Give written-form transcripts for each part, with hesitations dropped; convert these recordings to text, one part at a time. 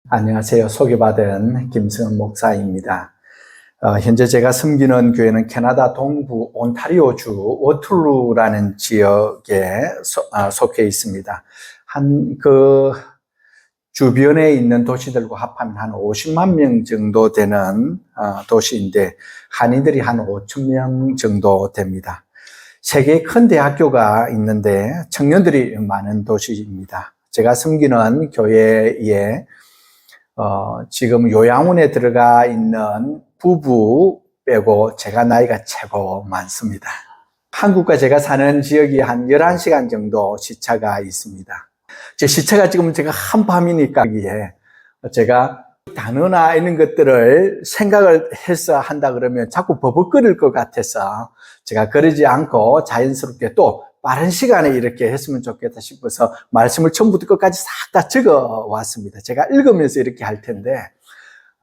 안녕하세요. 소개받은 김승은 목사입니다. 현재 제가 섬기는 교회는 캐나다 동부 온타리오주 워툴루라는 지역에 속해 있습니다. 주변에 있는 도시들과 합하면 한 50만 명 정도 되는 도시인데, 한인들이 한 5천 명 정도 됩니다. 세계에 큰 대학교가 있는데 청년들이 많은 도시입니다. 제가 섬기는 교회에 지금 요양원에 들어가 있는 부부 빼고 제가 나이가 최고 많습니다. 한국과 제가 사는 지역이 한 11시간 정도 시차가 있습니다. 제 시차가 지금 제가 한밤이니까 제가 단어나 이런 것들을 생각을 해서 한다 그러면 자꾸 버벅거릴 것 같아서 제가 그러지 않고 자연스럽게 또 빠른 시간에 이렇게 했으면 좋겠다 싶어서 말씀을 처음부터 끝까지 싹 다 적어 왔습니다. 제가 읽으면서 이렇게 할 텐데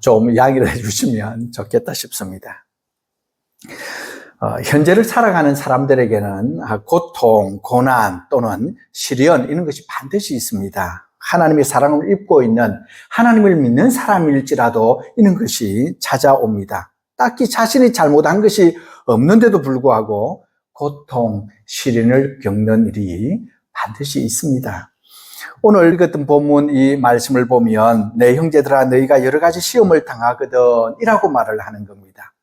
좀 양해를 해주시면 좋겠다 싶습니다. 현재를 살아가는 사람들에게는 고통, 고난 또는 시련 이런 것이 반드시 있습니다. 하나님의 사랑을 입고 있는 하나님을 믿는 사람일지라도 이런 것이 찾아옵니다. 딱히 자신이 잘못한 것이 없는데도 불구하고 고통, 시련을 겪는 일이 반드시 있습니다. 오늘 읽었던 본문 이 말씀을 보면 내 형제들아 너희가 여러 가지 시험을 당하거든 이라고 말을 하는 겁니다.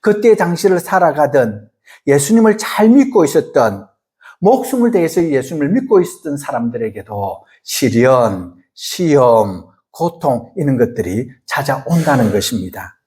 그때 당시를 살아가던 예수님을 잘 믿고 있었던 목숨을 다해서 예수님을 믿고 있었던 사람들에게도 시련, 시험, 고통 이런 것들이 찾아온다는 것입니다.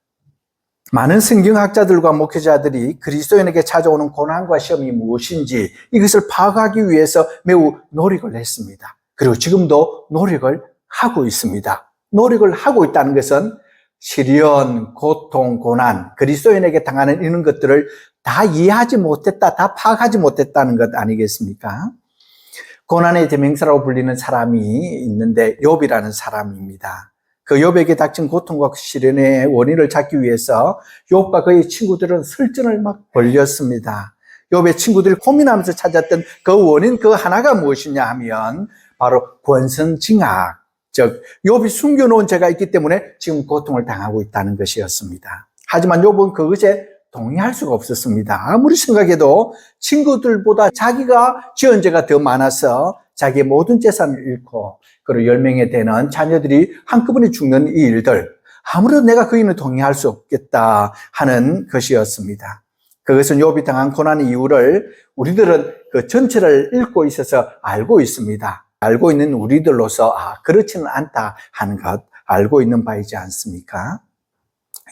많은 성경학자들과 목회자들이 그리스도인에게 찾아오는 고난과 시험이 무엇인지 이것을 파악하기 위해서 매우 노력을 했습니다. 그리고 지금도 노력을 하고 있습니다. 노력을 하고 있다는 것은 시련, 고통, 고난, 그리스도인에게 당하는 이런 것들을 다 이해하지 못했다, 다 파악하지 못했다는 것 아니겠습니까? 고난의 대명사라고 불리는 사람이 있는데 욥이라는 사람입니다. 그 욥에게 닥친 고통과 시련의 원인을 찾기 위해서 욥과 그의 친구들은 설전을 막 벌였습니다. 욥의 친구들이 고민하면서 찾았던 그 원인 그 하나가 무엇이냐 하면 바로 권선징악, 즉 욥이 숨겨놓은 죄가 있기 때문에 지금 고통을 당하고 있다는 것이었습니다. 하지만 욥은 그것에 동의할 수가 없었습니다. 아무리 생각해도 친구들보다 자기가 지은 죄가 더 많아서 자기의 모든 재산을 잃고 그리고 10명에 되는 자녀들이 한꺼번에 죽는 이 일들, 아무래도 내가 그 일은 동의할 수 없겠다 하는 것이었습니다. 그것은 욥이 당한 고난의 이유를 우리들은 그 전체를 읽고 있어서 알고 있습니다. 알고 있는 우리들로서 그렇지는 않다 하는 것 알고 있는 바이지 않습니까?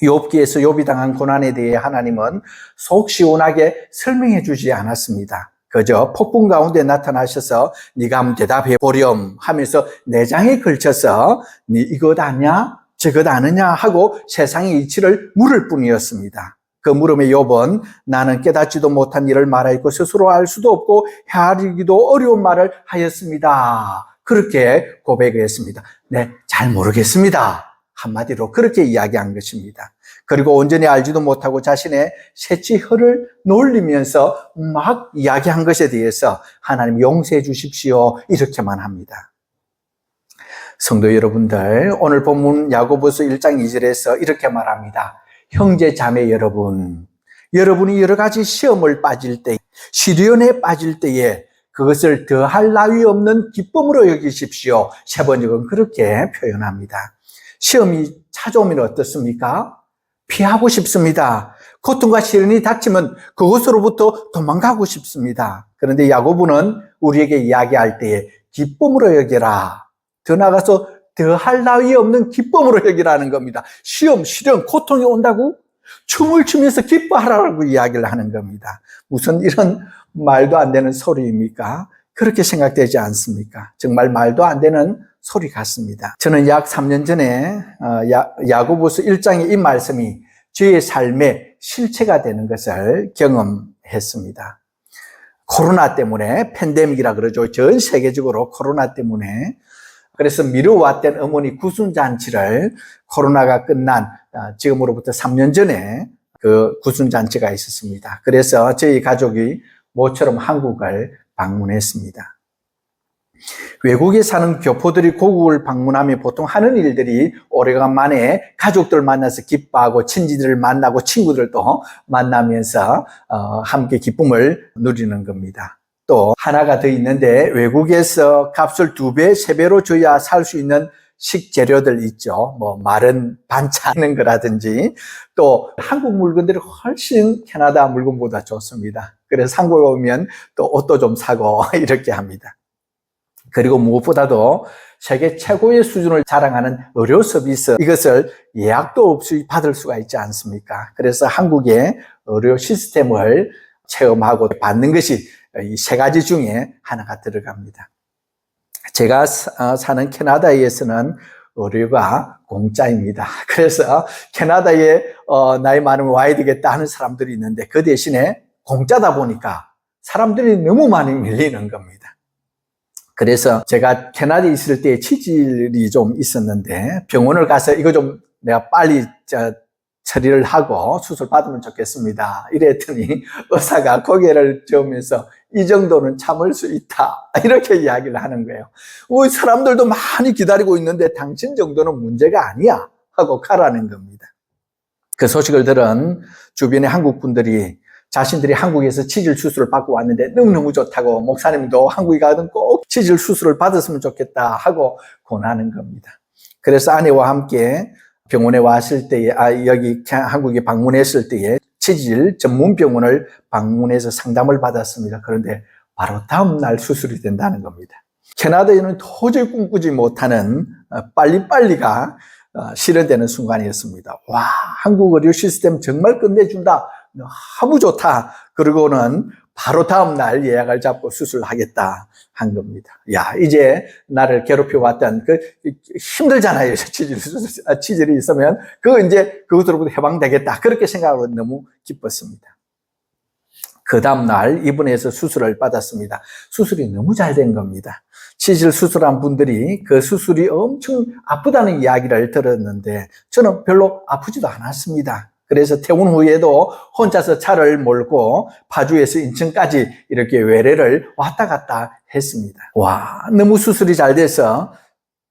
욥기에서 욥이 당한 고난에 대해 하나님은 속 시원하게 설명해 주지 않았습니다. 그저 폭풍 가운데 나타나셔서 네가 한번 대답해 보렴 하면서 내장에 걸쳐서 네 이것 아냐 저것 아느냐 하고 세상의 이치를 물을 뿐이었습니다. 그 물음에 욥은 나는 깨닫지도 못한 일을 말하였고 스스로 알 수도 없고 헤아리기도 어려운 말을 하였습니다. 그렇게 고백했습니다. 네, 잘 모르겠습니다. 한마디로 그렇게 이야기한 것입니다. 그리고 온전히 알지도 못하고 자신의 새치혀를 놀리면서 막 이야기한 것에 대해서 하나님 용서해 주십시오 이렇게만 합니다. 성도 여러분들, 오늘 본문 야고보서 1장 2절에서 이렇게 말합니다. 형제 자매 여러분, 여러분이 여러 가지 시험을 빠질 때, 시련에 빠질 때에 그것을 더할 나위 없는 기쁨으로 여기십시오. 세 번역은 그렇게 표현합니다. 시험이 찾아오면 어떻습니까? 피하고 싶습니다. 고통과 시련이 닥치면 그것으로부터 도망가고 싶습니다. 그런데 야고보는 우리에게 이야기할 때에 기쁨으로 여기라. 더 나아가서 더할 나위 없는 기쁨으로 여기라는 겁니다. 시험, 시련, 고통이 온다고 춤을 추면서 기뻐하라고 이야기를 하는 겁니다. 무슨 이런 말도 안 되는 소리입니까? 그렇게 생각되지 않습니까? 정말 말도 안 되는 소리 같습니다. 저는 약 3년 전에 야고보서 1장의 이 말씀이 저의 삶의 실체가 되는 것을 경험했습니다. 코로나 때문에 팬데믹이라 그러죠. 전 세계적으로 코로나 때문에 그래서 미뤄왔던 어머니 구순잔치를 코로나가 끝난 지금으로부터 3년 전에 그 구순잔치가 있었습니다. 그래서 저희 가족이 모처럼 한국을 방문했습니다. 외국에 사는 교포들이 고국을 방문하며 보통 하는 일들이 오래간만에 가족들 만나서 기뻐하고 친지들을 만나고 친구들도 만나면서 함께 기쁨을 누리는 겁니다. 또 하나가 더 있는데 외국에서 값을 2배, 3배로 줘야 살 수 있는 식재료들 있죠. 마른 반찬 하는 거라든지 또 한국 물건들이 훨씬 캐나다 물건보다 좋습니다. 그래서 한국에 오면 또 옷도 좀 사고 이렇게 합니다. 그리고 무엇보다도 세계 최고의 수준을 자랑하는 의료 서비스, 이것을 예약도 없이 받을 수가 있지 않습니까? 그래서 한국의 의료 시스템을 체험하고 받는 것이 이 3가지 중에 하나가 들어갑니다. 제가 사는 캐나다에서는 의료가 공짜입니다. 그래서 캐나다에 나이 많으면 와야 되겠다 하는 사람들이 있는데 그 대신에 공짜다 보니까 사람들이 너무 많이 밀리는 겁니다. 그래서 제가 캐나다에 있을 때 치질이 좀 있었는데 병원을 가서 이거 좀 내가 빨리 처리를 하고 수술 받으면 좋겠습니다. 이랬더니 의사가 고개를 저으면서 이 정도는 참을 수 있다. 이렇게 이야기를 하는 거예요. 사람들도 많이 기다리고 있는데 당신 정도는 문제가 아니야. 하고 가라는 겁니다. 그 소식을 들은 주변의 한국 분들이 자신들이 한국에서 치질 수술을 받고 왔는데 너무너무 좋다고 목사님도 한국에 가든 꼭 치질 수술을 받았으면 좋겠다 하고 권하는 겁니다. 그래서 아내와 함께 병원에 왔을 때에, 여기 한국에 방문했을 때에 치질 전문 병원을 방문해서 상담을 받았습니다. 그런데 바로 다음 날 수술이 된다는 겁니다. 캐나다에는 도저히 꿈꾸지 못하는 빨리빨리가 실현되는 순간이었습니다. 와, 한국 의료 시스템 정말 끝내준다. 너무 좋다. 그러고는 바로 다음 날 예약을 잡고 수술하겠다 한 겁니다. 야, 이제 나를 괴롭혀왔던 힘들잖아요. 치질이 있으면 이제 그것으로부터 해방되겠다. 그렇게 생각하고 너무 기뻤습니다. 그 다음 날 입원해서 수술을 받았습니다. 수술이 너무 잘 된 겁니다. 치질 수술한 분들이 그 수술이 엄청 아프다는 이야기를 들었는데 저는 별로 아프지도 않았습니다. 그래서 퇴원 후에도 혼자서 차를 몰고 파주에서 인천까지 이렇게 외래를 왔다 갔다 했습니다. 와, 너무 수술이 잘 돼서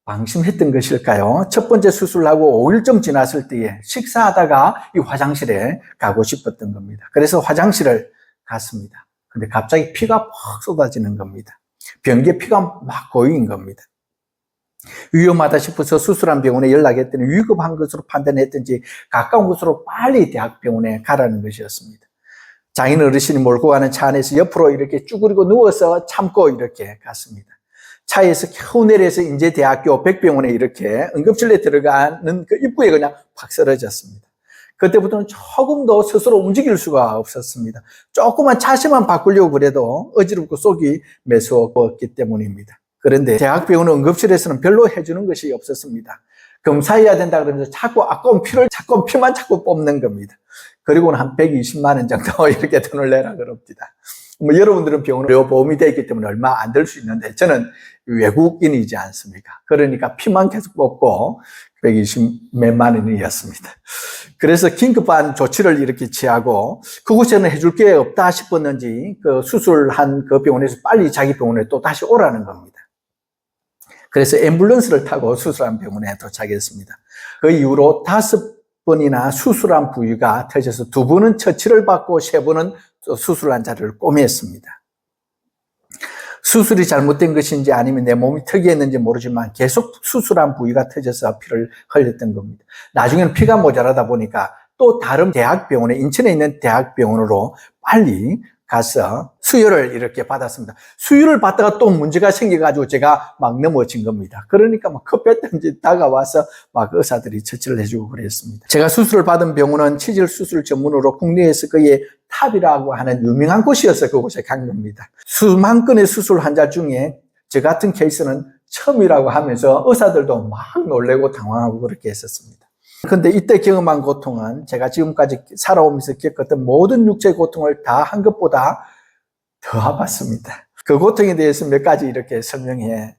방심했던 것일까요? 첫 번째 수술하고 5일쯤 지났을 때에 식사하다가 이 화장실에 가고 싶었던 겁니다. 그래서 화장실을 갔습니다. 근데 갑자기 피가 팍 쏟아지는 겁니다. 변기에 피가 막 고인 겁니다. 위험하다 싶어서 수술한 병원에 연락했더니 위급한 것으로 판단했든지 가까운 곳으로 빨리 대학병원에 가라는 것이었습니다. 장인 어르신이 몰고 가는 차 안에서 옆으로 이렇게 쭈그리고 누워서 참고 이렇게 갔습니다. 차에서 겨우 내려서 인제대학교 백병원에 이렇게 응급실에 들어가는 그 입구에 그냥 팍 쓰러졌습니다. 그때부터는 조금도 스스로 움직일 수가 없었습니다. 조그만 차시만 바꾸려고 그래도 어지럽고 속이 매서웠기 때문입니다. 그런데 대학병원 응급실에서는 별로 해주는 것이 없었습니다. 검사해야 된다 그러면서 자꾸 아까운 피만 자꾸 뽑는 겁니다. 그리고는 한 120만 원 정도 이렇게 돈을 내라 그럽니다. 여러분들은 병원에 보험이 되어 있기 때문에 얼마 안 들 수 있는데 저는 외국인이지 않습니까? 그러니까 피만 계속 뽑고 120 몇만 원이었습니다. 그래서 긴급한 조치를 이렇게 취하고 그곳에는 해줄 게 없다 싶었는지 그 수술한 그 병원에서 빨리 자기 병원에 또 다시 오라는 겁니다. 그래서 앰뷸런스를 타고 수술한 병원에 도착했습니다. 그 이후로 5번이나 수술한 부위가 터져서 2번은 처치를 받고 3번은 수술한 자리를 꼬매었습니다. 수술이 잘못된 것인지 아니면 내 몸이 특이했는지 모르지만 계속 수술한 부위가 터져서 피를 흘렸던 겁니다. 나중에는 피가 모자라다 보니까 또 다른 대학병원에, 인천에 있는 대학병원으로 빨리 가서 수혈을 이렇게 받았습니다. 수혈을 받다가 또 문제가 생겨가지고 제가 막 넘어진 겁니다. 그러니까 막 급했던지 다가와서 막 의사들이 처치를 해주고 그랬습니다. 제가 수술을 받은 병원은 치질 수술 전문으로 국내에서 거의 탑이라고 하는 유명한 곳이어서 그곳에 간 겁니다. 수만 건의 수술 환자 중에 저 같은 케이스는 처음이라고 하면서 의사들도 막 놀래고 당황하고 그렇게 했었습니다. 그런데 이때 경험한 고통은 제가 지금까지 살아오면서 겪었던 모든 육체 고통을 다 한 것보다 더 아팠습니다. 그 고통에 대해서 몇 가지 이렇게 설명해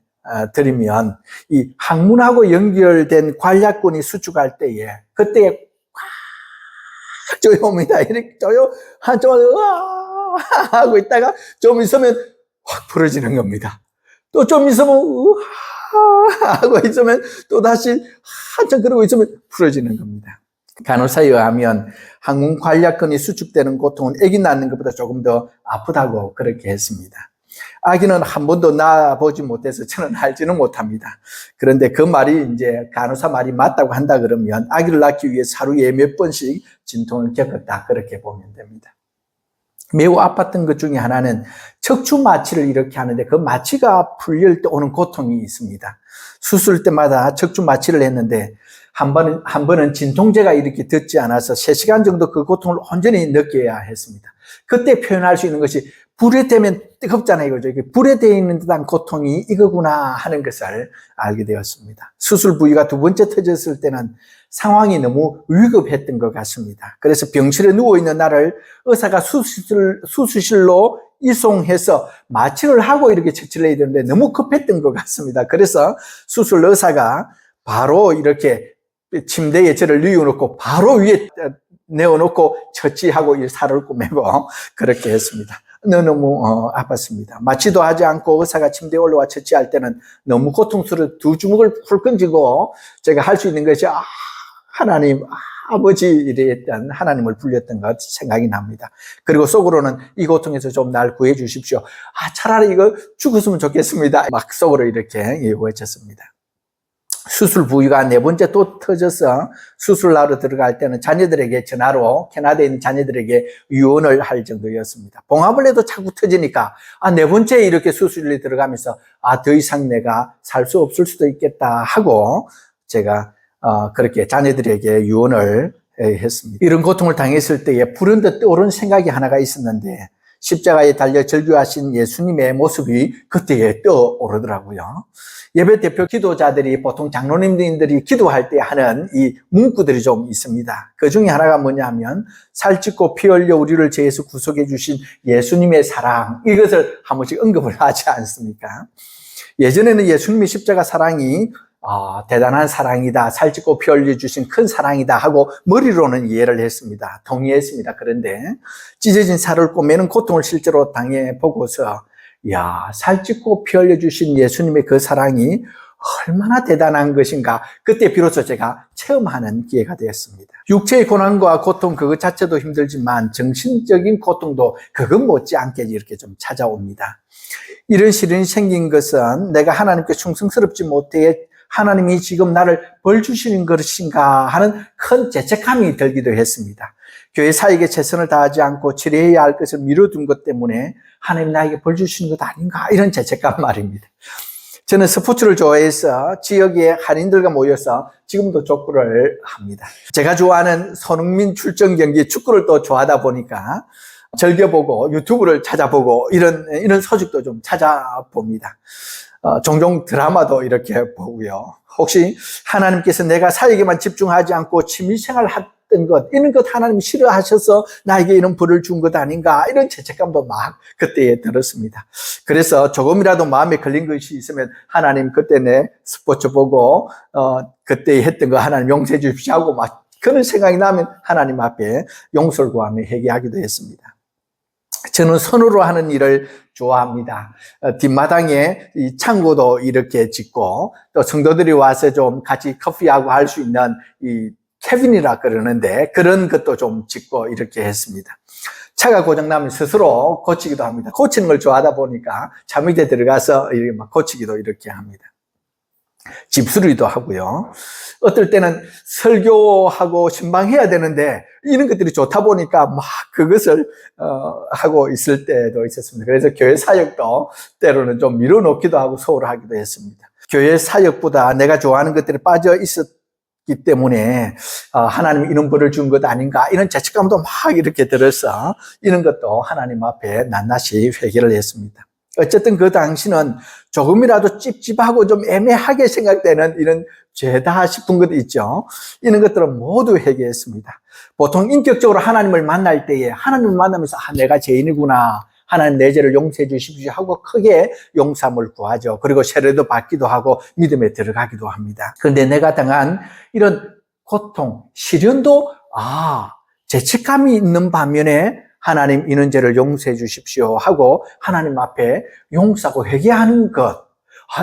드리면 이 항문하고 연결된 관략근이 수축할 때에 그때 꽉 조여옵니다. 이렇게 조여 한쪽으로 으아 하고 있다가 좀 있으면 확 풀어지는 겁니다. 또 좀 있으면 하고 있으면 또 다시 한참 그러고 있으면 풀어지는 겁니다. 간호사에 의하면 항문 관략근이 수축되는 고통은 아기 낳는 것보다 조금 더 아프다고 그렇게 했습니다. 아기는 한 번도 낳아보지 못해서 저는 알지는 못합니다. 그런데 그 말이 이제 간호사 말이 맞다고 한다 그러면 아기를 낳기 위해 하루에 몇 번씩 진통을 겪었다 그렇게 보면 됩니다. 매우 아팠던 것 중에 하나는 척추 마취를 이렇게 하는데 그 마취가 풀릴 때 오는 고통이 있습니다. 수술 때마다 척추 마취를 했는데 한 번은 진통제가 이렇게 듣지 않아서 3시간 정도 그 고통을 온전히 느껴야 했습니다. 그때 표현할 수 있는 것이 불에 대면 뜨겁잖아요. 그죠? 불에 대어 있는 듯한 고통이 이거구나 하는 것을 알게 되었습니다. 수술 부위가 2번째 터졌을 때는 상황이 너무 위급했던 것 같습니다. 그래서 병실에 누워있는 나를 의사가 수술실로 이송해서 마취를 하고 이렇게 처치를 해야 되는데 너무 급했던 것 같습니다. 그래서 수술 의사가 바로 이렇게 침대에 저를 뉘어놓고 바로 위에 내어놓고 처치하고 살을 꼬매고 그렇게 했습니다. 너무 아팠습니다. 마취도 하지 않고 의사가 침대에 올라와 처치할 때는 너무 고통스러워 2주먹을 훌끈 쥐고 제가 할 수 있는 것이 하나님 아버지 이랬던 하나님을 불렸던 것 생각이 납니다. 그리고 속으로는 이 고통에서 좀 날 구해 주십시오. 차라리 이거 죽었으면 좋겠습니다. 막 속으로 이렇게 외쳤습니다. 수술 부위가 4번째 또 터져서 수술하러 들어갈 때는 자녀들에게 전화로 캐나다에 있는 자녀들에게 유언을 할 정도였습니다. 봉합을 해도 자꾸 터지니까 4번째 이렇게 수술에 들어가면서 더 이상 내가 살 수 없을 수도 있겠다 하고 제가 그렇게 자녀들에게 유언을 했습니다. 이런 고통을 당했을 때에 불현듯 떠오른 생각이 하나가 있었는데 십자가에 달려 절규하신 예수님의 모습이 그때에 떠오르더라고요. 예배 대표 기도자들이 보통 장로님들이 기도할 때 하는 이 문구들이 좀 있습니다. 그 중에 하나가 뭐냐면 살찌고 피 흘려 우리를 죄에서 구속해 주신 예수님의 사랑, 이것을 한 번씩 언급을 하지 않습니까? 예전에는 예수님의 십자가 사랑이 대단한 사랑이다, 살찌고 피 흘려 주신 큰 사랑이다 하고 머리로는 이해를 했습니다. 동의했습니다. 그런데 찢어진 살을 꼬매는 고통을 실제로 당해보고서 살찌고 피 흘려 주신 예수님의 그 사랑이 얼마나 대단한 것인가, 그때 비로소 제가 체험하는 기회가 되었습니다. 육체의 고난과 고통 그것 자체도 힘들지만 정신적인 고통도 그것 못지않게 이렇게 좀 찾아옵니다. 이런 시련이 생긴 것은 내가 하나님께 충성스럽지 못해 하나님이 지금 나를 벌 주시는 것인가 하는 큰 죄책감이 들기도 했습니다. 교회 사역에 최선을 다하지 않고 치료해야 할 것을 미뤄둔 것 때문에 하나님 나에게 벌 주시는 것 아닌가, 이런 죄책감 말입니다. 저는 스포츠를 좋아해서 지역의 한인들과 모여서 지금도 족구를 합니다. 제가 좋아하는 손흥민 출전 경기 축구를 또 좋아하다 보니까 즐겨보고 유튜브를 찾아보고 이런 소식도 좀 찾아봅니다. 종종 드라마도 이렇게 보고요. 혹시 하나님께서 내가 사역에만 집중하지 않고 취미생활 했던 것, 이런 것 하나님이 싫어하셔서 나에게 이런 벌을 준 것 아닌가, 이런 죄책감도 막 그때에 들었습니다. 그래서 조금이라도 마음에 걸린 것이 있으면 하나님 그때 내 스포츠 보고 그때 했던 거 하나님 용서해 주십시오 하고 막 그런 생각이 나면 하나님 앞에 용서를 구하며 회개하기도 했습니다. 저는 손으로 하는 일을 좋아합니다. 뒷마당에 이 창고도 이렇게 짓고 또 성도들이 와서 좀 같이 커피하고 할 수 있는 이 캐빈이라 그러는데 그런 것도 좀 짓고 이렇게 했습니다. 차가 고장나면 스스로 고치기도 합니다. 고치는 걸 좋아하다 보니까 차 밑에 들어가서 이렇게 막 고치기도 이렇게 합니다. 집수리도 하고요. 어떨 때는 설교하고 신방해야 되는데 이런 것들이 좋다 보니까 막 그것을 하고 있을 때도 있었습니다. 그래서 교회 사역도 때로는 좀 밀어놓기도 하고 소홀하기도 했습니다. 교회 사역보다 내가 좋아하는 것들이 빠져 있었기 때문에 하나님이 이런 벌을 준 것 아닌가, 이런 죄책감도 막 이렇게 들어서 이런 것도 하나님 앞에 낱낱이 회개를 했습니다. 어쨌든 그 당시는 조금이라도 찝찝하고 좀 애매하게 생각되는 이런 죄다 싶은 것 있죠. 이런 것들은 모두 회개했습니다. 보통 인격적으로 하나님을 만날 때에 하나님을 만나면서 내가 죄인이구나, 하나님 내 죄를 용서해 주십시오 하고 크게 용서함을 구하죠. 그리고 세례도 받기도 하고 믿음에 들어가기도 합니다. 그런데 내가 당한 이런 고통, 시련도 죄책감이 있는 반면에 하나님 이런 죄를 용서해 주십시오 하고 하나님 앞에 용서하고 회개하는 것,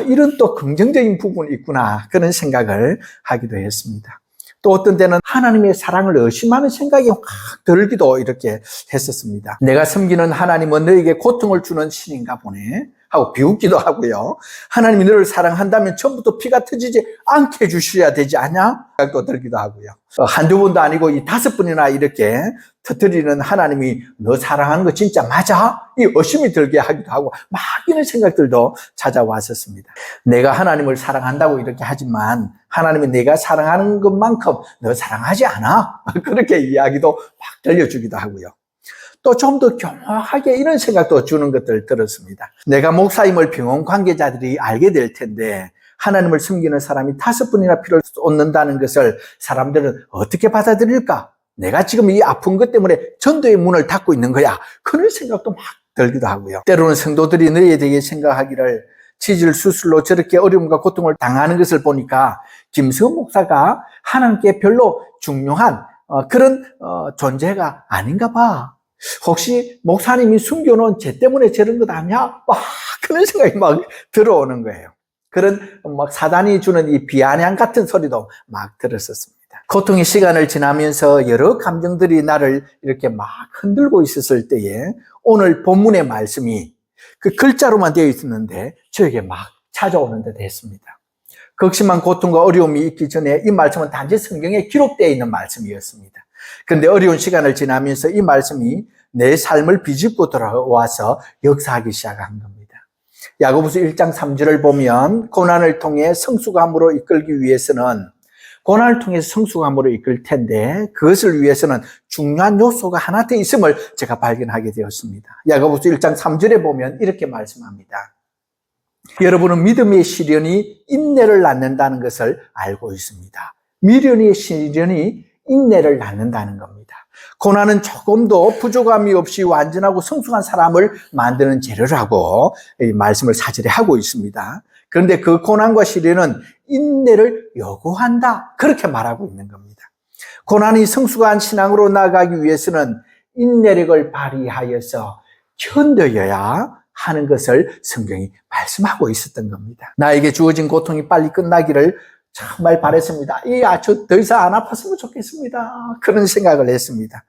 이런 또 긍정적인 부분이 있구나, 그런 생각을 하기도 했습니다. 또 어떤 때는 하나님의 사랑을 의심하는 생각이 확 들기도 이렇게 했었습니다. 내가 섬기는 하나님은 너에게 고통을 주는 신인가 보네 하고 비웃기도 하고요. 하나님이 너를 사랑한다면 처음부터 피가 터지지 않게 해주셔야 되지 않냐? 생각도 들기도 하고요. 한두 번도 아니고 이 5번이나 이렇게 터뜨리는 하나님이 너 사랑하는 거 진짜 맞아? 이 의심이 들게 하기도 하고 막 이런 생각들도 찾아왔었습니다. 내가 하나님을 사랑한다고 이렇게 하지만 하나님이 내가 사랑하는 것만큼 너 사랑하지 않아? 그렇게 이야기도 막 들려주기도 하고요. 또 좀 더 교묘하게 이런 생각도 주는 것들을 들었습니다. 내가 목사임을 병원 관계자들이 알게 될 텐데 하나님을 섬기는 사람이 5번이나 피를 쏟는다는 것을 사람들은 어떻게 받아들일까? 내가 지금 이 아픈 것 때문에 전도의 문을 닫고 있는 거야. 그런 생각도 막 들기도 하고요. 때로는 성도들이 너희에 대해 생각하기를 치질 수술로 저렇게 어려움과 고통을 당하는 것을 보니까 김수호 목사가 하나님께 별로 중요한 그런 존재가 아닌가 봐. 혹시 목사님이 숨겨놓은 죄 때문에 저런 것 아니야? 막 그런 생각이 막 들어오는 거예요. 그런 막 사단이 주는 이 비아냥 같은 소리도 막 들었었습니다. 고통의 시간을 지나면서 여러 감정들이 나를 이렇게 막 흔들고 있었을 때에 오늘 본문의 말씀이 그 글자로만 되어 있었는데 저에게 막 찾아오는 듯 했습니다. 극심한 고통과 어려움이 있기 전에 이 말씀은 단지 성경에 기록되어 있는 말씀이었습니다. 그런데 어려운 시간을 지나면서 이 말씀이 내 삶을 비집고 돌아와서 역사하기 시작한 겁니다. 야고보서 1장 3절을 보면 고난을 통해 성숙함으로 이끌기 위해서는 고난을 통해서 성숙함으로 이끌 텐데 그것을 위해서는 중요한 요소가 하나 더 있음을 제가 발견하게 되었습니다. 야고보서 1장 3절에 보면 이렇게 말씀합니다. 여러분은 믿음의 시련이 인내를 낳는다는 것을 알고 있습니다. 미련의 시련이 인내를 낳는다는 겁니다. 고난은 조금도 부족함이 없이 완전하고 성숙한 사람을 만드는 재료라고 이 말씀을 사절에 하고 있습니다. 그런데 그 고난과 시련은 인내를 요구한다, 그렇게 말하고 있는 겁니다. 고난이 성숙한 신앙으로 나아가기 위해서는 인내력을 발휘하여서 견뎌야 하는 것을 성경이 말씀하고 있었던 겁니다. 나에게 주어진 고통이 빨리 끝나기를 정말 바랬습니다. 저 더 이상 안 아팠으면 좋겠습니다. 그런 생각을 했습니다.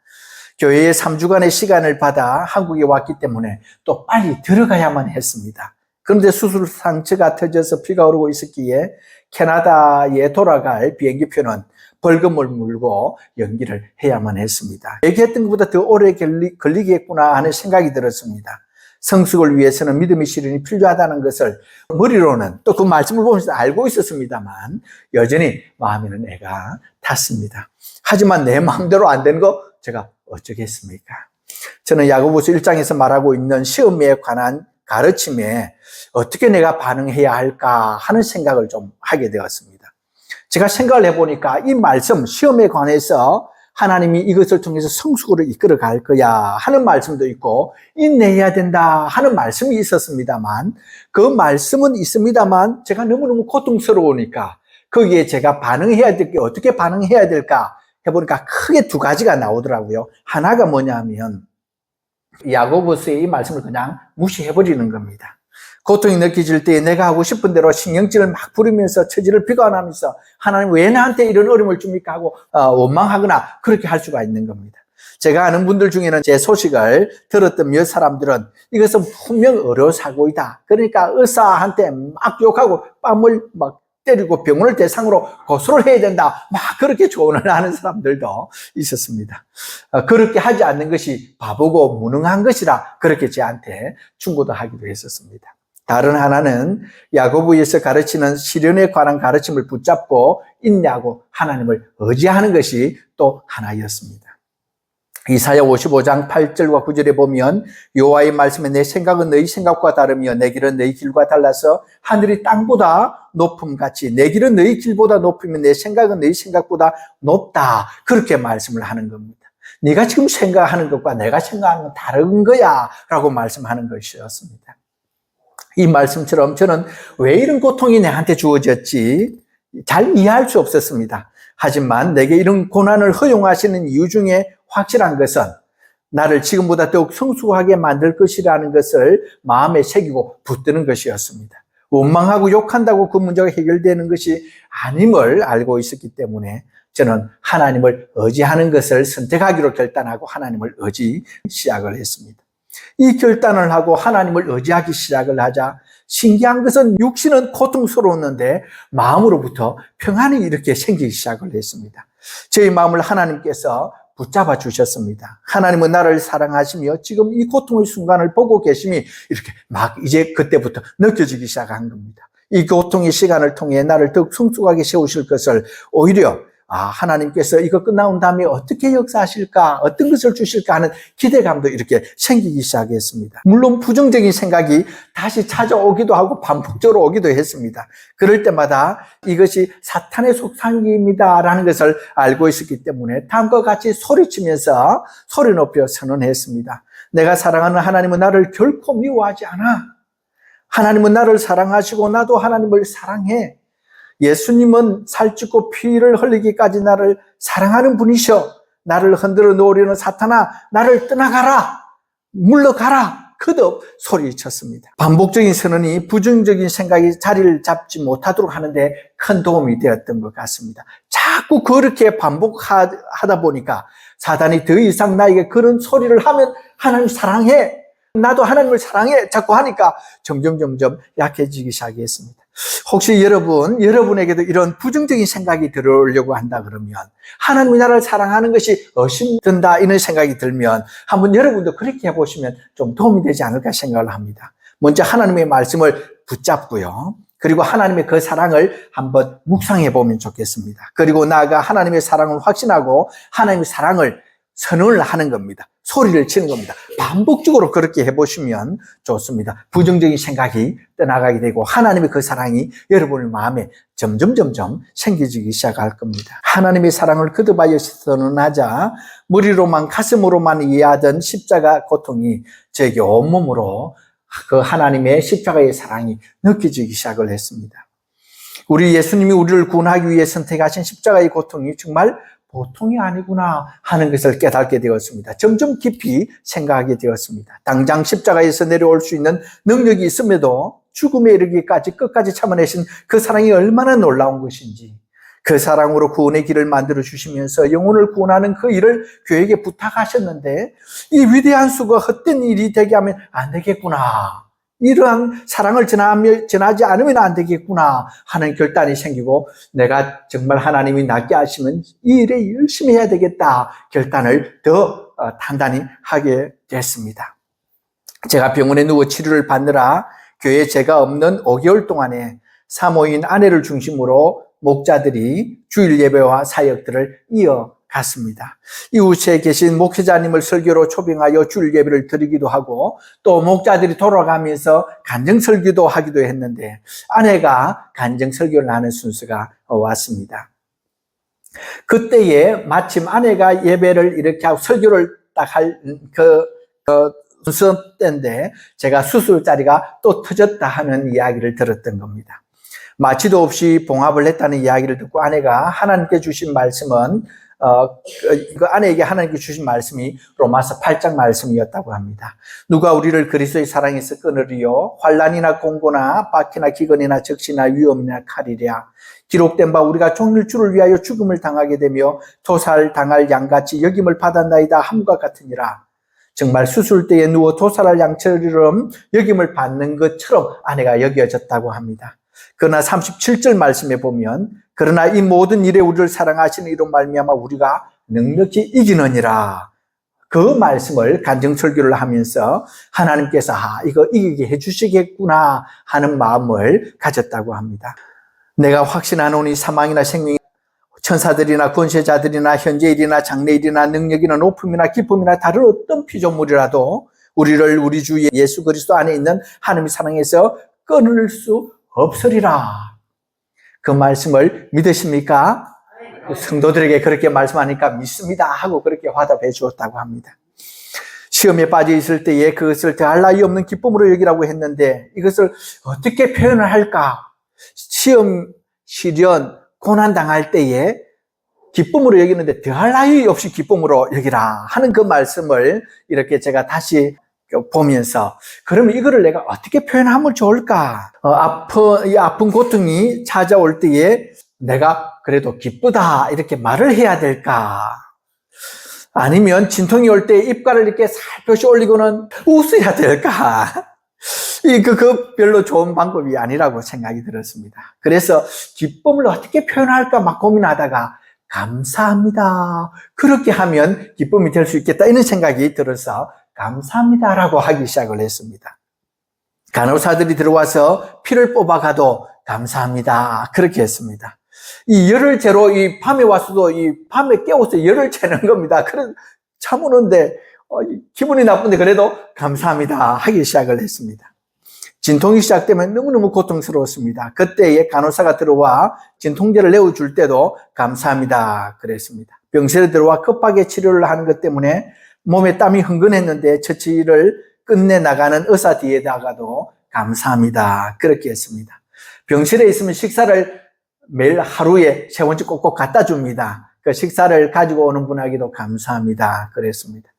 교회에 3주간의 시간을 받아 한국에 왔기 때문에 또 빨리 들어가야만 했습니다. 그런데 수술 상처가 터져서 피가 오르고 있었기에 캐나다에 돌아갈 비행기표는 벌금을 물고 연기를 해야만 했습니다. 얘기했던 것보다 더 오래 걸리겠구나 하는 생각이 들었습니다. 성숙을 위해서는 믿음의 시련이 필요하다는 것을 머리로는 또 그 말씀을 보면서 알고 있었습니다만 여전히 마음에는 애가 탔습니다. 하지만 내 마음대로 안 되는 거 제가 어쩌겠습니까? 저는 야고보서 1장에서 말하고 있는 시험에 관한 가르침에 어떻게 내가 반응해야 할까 하는 생각을 좀 하게 되었습니다. 제가 생각을 해보니까 이 말씀, 시험에 관해서 하나님이 이것을 통해서 성숙으로 이끌어 갈 거야 하는 말씀도 있고 인내해야 된다 하는 말씀이 있었습니다만 그 말씀은 있습니다만 제가 너무너무 고통스러우니까 거기에 제가 반응해야 될 게 어떻게 반응해야 될까 해보니까 크게 2가지가 나오더라고요. 하나가 뭐냐면 야고보서의 이 말씀을 그냥 무시해버리는 겁니다. 고통이 느껴질 때 내가 하고 싶은 대로 신경질을 막 부리면서 처지를 비관하면서 하나님 왜 나한테 이런 어려움을 줍니까 하고 원망하거나 그렇게 할 수가 있는 겁니다. 제가 아는 분들 중에는 제 소식을 들었던 몇 사람들은 이것은 분명 의료사고이다. 그러니까 의사한테 막 욕하고 뺨을 막 때리고 병원을 대상으로 고소를 해야 된다. 막 그렇게 조언을 하는 사람들도 있었습니다. 그렇게 하지 않는 것이 바보고 무능한 것이라 그렇게 저한테 충고도 하기도 했었습니다. 다른 하나는 야고보에서 가르치는 시련에 관한 가르침을 붙잡고 인내하고 하나님을 의지하는 것이 또 하나였습니다. 이사야 55장 8절과 9절에 보면 여호와의 말씀에 내 생각은 너희 생각과 다르며 내 길은 너희 길과 달라서 하늘이 땅보다 높음같이 내 길은 너희 길보다 높으며 내 생각은 너희 생각보다 높다. 그렇게 말씀을 하는 겁니다. 네가 지금 생각하는 것과 내가 생각하는 건 다른 거야 라고 말씀하는 것이었습니다. 이 말씀처럼 저는 왜 이런 고통이 내한테 주어졌지 잘 이해할 수 없었습니다. 하지만 내게 이런 고난을 허용하시는 이유 중에 확실한 것은 나를 지금보다 더욱 성숙하게 만들 것이라는 것을 마음에 새기고 붙드는 것이었습니다. 원망하고 욕한다고 그 문제가 해결되는 것이 아님을 알고 있었기 때문에 저는 하나님을 의지하는 것을 선택하기로 결단하고 하나님을 시작을 했습니다. 이 결단을 하고 하나님을 의지하기 시작을 하자 신기한 것은 육신은 고통스러웠는데 마음으로부터 평안이 이렇게 생기기 시작을 했습니다. 저희 마음을 하나님께서 붙잡아 주셨습니다. 하나님은 나를 사랑하시며 지금 이 고통의 순간을 보고 계심이 이렇게 막 이제 그때부터 느껴지기 시작한 겁니다. 이 고통의 시간을 통해 나를 더욱 성숙하게 세우실 것을 오히려 하나님께서 이거 끝나온 다음에 어떻게 역사하실까, 어떤 것을 주실까 하는 기대감도 이렇게 생기기 시작했습니다. 물론 부정적인 생각이 다시 찾아오기도 하고 반복적으로 오기도 했습니다. 그럴 때마다 이것이 사탄의 속삭임이다라는 것을 알고 있었기 때문에 다음과 같이 소리치면서 소리 높여 선언했습니다. 내가 사랑하는 하나님은 나를 결코 미워하지 않아. 하나님은 나를 사랑하시고 나도 하나님을 사랑해. 예수님은 살찌고 피를 흘리기까지 나를 사랑하는 분이셔. 나를 흔들어 놓으려는 사탄아, 나를 떠나가라, 물러가라. 거듭 소리쳤습니다. 반복적인 선언이 부정적인 생각이 자리를 잡지 못하도록 하는데 큰 도움이 되었던 것 같습니다. 자꾸 그렇게 반복하다 보니까 사단이 더 이상 나에게 그런 소리를 하면 하나님 사랑해, 나도 하나님을 사랑해 자꾸 하니까 점점 약해지기 시작했습니다. 혹시 여러분에게도 이런 부정적인 생각이 들어오려고 한다 그러면, 하나님이 나를 사랑하는 것이 의심든다 이런 생각이 들면 한번 여러분도 그렇게 해보시면 좀 도움이 되지 않을까 생각을 합니다. 먼저 하나님의 말씀을 붙잡고요, 그리고 하나님의 그 사랑을 한번 묵상해 보면 좋겠습니다. 그리고 나아가 하나님의 사랑을 확신하고 하나님의 사랑을 선언을 하는 겁니다. 소리를 치는 겁니다. 반복적으로 그렇게 해보시면 좋습니다. 부정적인 생각이 떠나가게 되고 하나님의 그 사랑이 여러분의 마음에 점점 생기기 시작할 겁니다. 하나님의 사랑을 거듭하여 선언하자 머리로만 가슴으로만 이해하던 십자가 고통이 저에게 온몸으로 그 하나님의 십자가의 사랑이 느껴지기 시작을 했습니다. 우리 예수님이 우리를 구원하기 위해 선택하신 십자가의 고통이 정말 보통이 아니구나 하는 것을 깨닫게 되었습니다. 점점 깊이 생각하게 되었습니다. 당장 십자가에서 내려올 수 있는 능력이 있음에도 죽음에 이르기까지 끝까지 참아내신 그 사랑이 얼마나 놀라운 것인지, 그 사랑으로 구원의 길을 만들어 주시면서 영혼을 구원하는 그 일을 교회에게 부탁하셨는데 이 위대한 수가 헛된 일이 되게 하면 안 되겠구나, 이러한 사랑을 전하지 않으면 안 되겠구나 하는 결단이 생기고, 내가 정말 하나님이 낫게 하시면 이 일에 열심히 해야 되겠다 결단을 더 단단히 하게 됐습니다. 제가 병원에 누워 치료를 받느라 교회에 제가 없는 5개월 동안에 사모인 아내를 중심으로 목자들이 주일 예배와 사역들을 이어갔습니다. 이웃에 계신 목회자님을 설교로 초빙하여 주일 예배를 드리기도 하고, 또 목자들이 돌아가면서 간증 설교도 하기도 했는데 아내가 간증 설교를 하는 순서가 왔습니다. 그때에 마침 아내가 예배를 이렇게 하고 설교를 딱 할 순서 때인데 제가 수술 자리가 또 터졌다 하는 이야기를 들었던 겁니다. 마취도 없이 봉합을 했다는 이야기를 듣고 아내가 하나님께 주신 말씀은 아내에게 하나님께 주신 말씀이 로마서 8장 말씀이었다고 합니다. 누가 우리를 그리스도의 사랑에서 끊으리요? 환난이나 공고나 박해나 기근이나 적시나 위험이나 칼이랴. 기록된 바 우리가 종일 주를 위하여 죽음을 당하게 되며 도살당할 양같이 여김을 받았나이다 함과 같으니라. 정말 수술 때에 누워 도살할 양처럼 여김을 받는 것처럼 아내가 여겨졌다고 합니다. 그러나 37절 말씀에 보면, 그러나 이 모든 일에 우리를 사랑하시는 이로 말미암아 우리가 넉넉히 이기느니라. 그 말씀을 간증 설교를 하면서 하나님께서 이거 이기게 해주시겠구나 하는 마음을 가졌다고 합니다. 내가 확신하노니 사망이나 생명이 천사들이나 권세자들이나 현재일이나 장래일이나 능력이나 높음이나 기쁨이나 다른 어떤 피조물이라도 우리를 우리 주 예수 그리스도 안에 있는 하나님의 사랑에서 끊을 수 없으리라. 그 말씀을 믿으십니까? 성도들에게 그렇게 말씀하니까 믿습니다 하고 그렇게 화답해 주었다고 합니다. 시험에 빠져 있을 때에 그것을 더할 나위 없는 기쁨으로 여기라고 했는데 이것을 어떻게 표현을 할까? 시험, 시련, 고난 당할 때에 기쁨으로 여기는데 더할 나위 없이 기쁨으로 여기라 하는 그 말씀을 이렇게 제가 다시 보면서 그러면 이거를 내가 어떻게 표현하면 좋을까? 이 아픈 고통이 찾아올 때에 내가 그래도 기쁘다 이렇게 말을 해야 될까? 아니면 진통이 올 때 입가를 이렇게 살펴시 올리고는 웃어야 될까? 그 별로 좋은 방법이 아니라고 생각이 들었습니다. 그래서 기쁨을 어떻게 표현할까 막 고민하다가 감사합니다. 그렇게 하면 기쁨이 될 수 있겠다 이런 생각이 들어서 감사합니다라고 하기 시작을 했습니다. 간호사들이 들어와서 피를 뽑아가도 감사합니다. 그렇게 했습니다. 이 열을 재로 이 밤에 와서도 이 밤에 깨워서 열을 재는 겁니다. 그래서 참으는데 기분이 나쁜데 그래도 감사합니다 하기 시작을 했습니다. 진통이 시작되면 너무너무 고통스러웠습니다. 그때에 간호사가 들어와 진통제를 내어줄 때도 감사합니다 그랬습니다. 병실에 들어와 급하게 치료를 하는 것 때문에 몸에 땀이 흥건했는데 처치를 끝내나가는 의사 뒤에다가도 감사합니다 그렇게 했습니다. 병실에 있으면 식사를 매일 하루에 3번씩 꼭꼭 갖다 줍니다. 그 식사를 가지고 오는 분에게도 감사합니다 그랬습니다.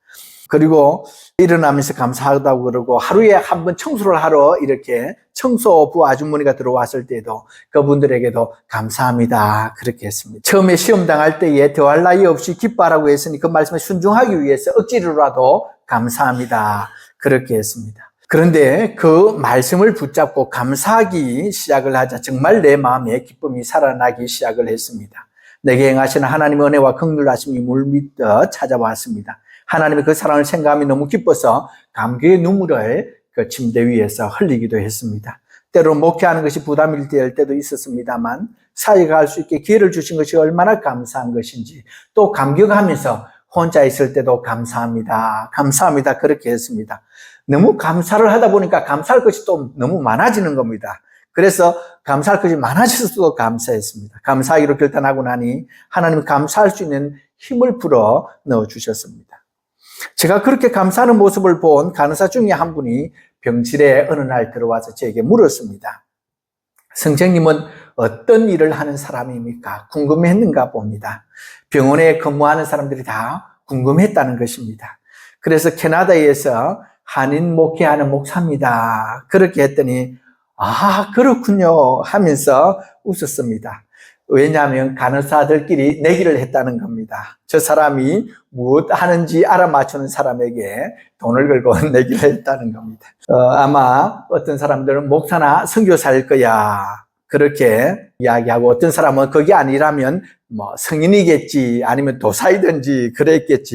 그리고 일어나면서 감사하다고 그러고 하루에 한 번 청소를 하러 이렇게 청소부 아주머니가 들어왔을 때도 그분들에게도 감사합니다 그렇게 했습니다. 처음에 시험 당할 때에 더할 나위 없이 기뻐하라고 했으니 그 말씀에 순종하기 위해서 억지로라도 감사합니다 그렇게 했습니다. 그런데 그 말씀을 붙잡고 감사하기 시작을 하자 정말 내 마음에 기쁨이 살아나기 시작을 했습니다. 내게 행하시는 하나님의 은혜와 긍휼하심이 물밀듯 찾아왔습니다. 하나님의 그 사랑을 생각하며 너무 기뻐서 감격의 눈물을 그 침대 위에서 흘리기도 했습니다. 때로 목회하는 것이 부담이 될 때도 있었습니다만 사역할 수 있게 기회를 주신 것이 얼마나 감사한 것인지 또 감격하면서 혼자 있을 때도 감사합니다. 감사합니다. 그렇게 했습니다. 너무 감사를 하다 보니까 감사할 것이 또 너무 많아지는 겁니다. 그래서 감사할 것이 많아져서도 감사했습니다. 감사하기로 결단하고 나니 하나님이 감사할 수 있는 힘을 불어 넣어주셨습니다. 제가 그렇게 감사하는 모습을 본 간호사 중에 한 분이 병실에 어느 날 들어와서 저에게 물었습니다. 선생님은 어떤 일을 하는 사람입니까? 궁금했는가 봅니다. 병원에 근무하는 사람들이 다 궁금했다는 것입니다. 그래서 캐나다에서 한인 목회하는 목사입니다. 그렇게 했더니 아 그렇군요 하면서 웃었습니다. 왜냐하면 간호사들끼리 내기를 했다는 겁니다. 저 사람이 무엇 하는지 알아맞추는 사람에게 돈을 걸고 내기를 했다는 겁니다. 아마 어떤 사람들은 목사나 선교사일 거야 그렇게 이야기하고 어떤 사람은 그게 아니라면 뭐 성인이겠지 아니면 도사이든지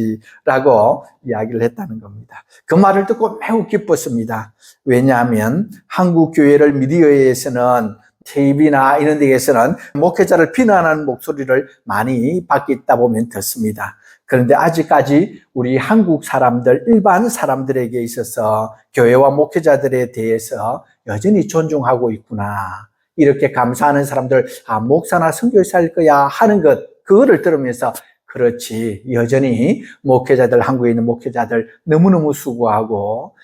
그랬겠지라고 이야기를 했다는 겁니다. 그 말을 듣고 매우 기뻤습니다. 왜냐하면 한국 교회를 미디어에서는 TV나 이런 데에서는 목회자를 비난하는 목소리를 많이 받겠다 보면 듣습니다. 그런데 아직까지 우리 한국 사람들, 일반 사람들에게 있어서 교회와 목회자들에 대해서 여전히 존중하고 있구나. 이렇게 감사하는 사람들, 목사나 선교사일 거야 하는 그거를 들으면서 그렇지, 여전히 목회자들, 한국에 있는 목회자들 너무너무 수고하고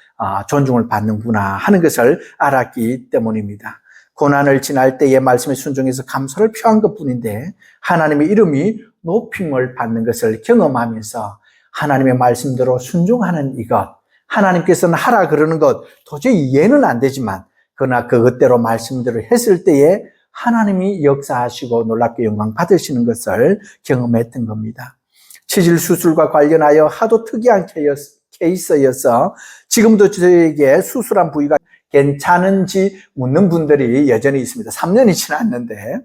존중을 받는구나 하는 것을 알았기 때문입니다. 고난을 지날 때의 말씀에 순종해서 감사를 표한 것뿐인데 하나님의 이름이 높임을 받는 것을 경험하면서 하나님의 말씀대로 순종하는 이것, 하나님께서는 하라 그러는 것 도저히 이해는 안 되지만 그러나 그것대로 말씀대로 했을 때에 하나님이 역사하시고 놀랍게 영광 받으시는 것을 경험했던 겁니다. 치질 수술과 관련하여 하도 특이한 케이스여서 지금도 저에게 수술한 부위가 괜찮은지 묻는 분들이 여전히 있습니다. 3년이 지났는데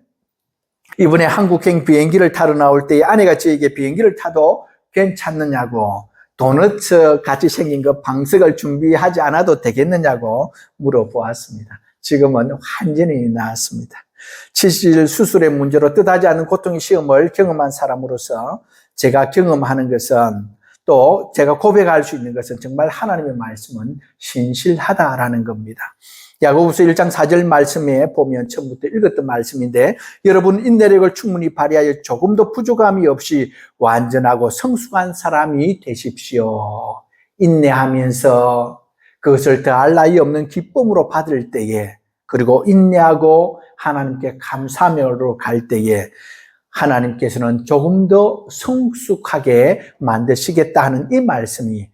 이번에 한국행 비행기를 타러 나올 때 아내가 저에게 비행기를 타도 괜찮느냐고 도넛 같이 생긴 그 방석을 준비하지 않아도 되겠느냐고 물어보았습니다. 지금은 완전히 나았습니다. 치질 수술의 문제로 뜻하지 않은 고통의 시험을 경험한 사람으로서 제가 경험하는 것은 또 제가 고백할 수 있는 것은 정말 하나님의 말씀은 신실하다라는 겁니다. 야고보서 1장 4절 말씀에 보면 처음부터 읽었던 말씀인데 여러분 인내력을 충분히 발휘하여 조금도 부족함이 없이 완전하고 성숙한 사람이 되십시오. 인내하면서 그것을 더할 나위 없는 기쁨으로 받을 때에 그리고 인내하고 하나님께 감사하며로 갈 때에 하나님께서는 조금 더 성숙하게 만드시겠다 하는 이 말씀이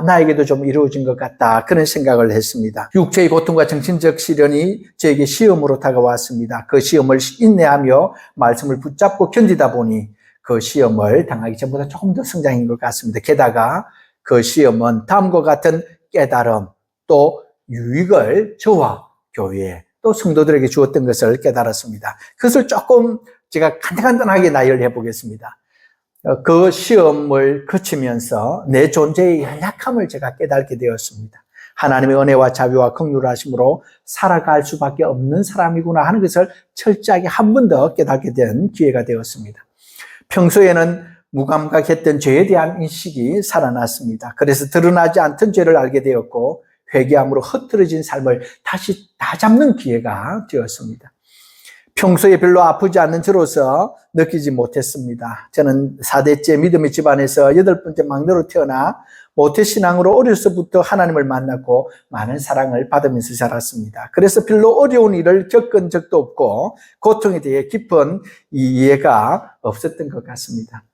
나에게도 좀 이루어진 것 같다. 그런 생각을 했습니다. 육체의 고통과 정신적 시련이 저에게 시험으로 다가왔습니다. 그 시험을 인내하며 말씀을 붙잡고 견디다 보니 그 시험을 당하기 전보다 조금 더 성장인 것 같습니다. 게다가 그 시험은 다음과 같은 깨달음 또 유익을 저와 교회 또 성도들에게 주었던 것을 깨달았습니다. 그것을 조금 제가 간단하게 나열해 보겠습니다. 그 시험을 거치면서 내 존재의 연약함을 제가 깨닫게 되었습니다. 하나님의 은혜와 자비와 긍휼하심으로 살아갈 수밖에 없는 사람이구나 하는 것을 철저하게 한 번 더 깨닫게 된 기회가 되었습니다. 평소에는 무감각했던 죄에 대한 인식이 살아났습니다. 그래서 드러나지 않던 죄를 알게 되었고 회개함으로 흐트러진 삶을 다시 다잡는 기회가 되었습니다. 평소에 별로 아프지 않는 저로서 느끼지 못했습니다. 저는 4대째 믿음의 집안에서 8번째 막내로 태어나 모태신앙으로 어려서부터 하나님을 만났고 많은 사랑을 받으면서 자랐습니다. 그래서 별로 어려운 일을 겪은 적도 없고 고통에 대해 깊은 이해가 없었던 것 같습니다.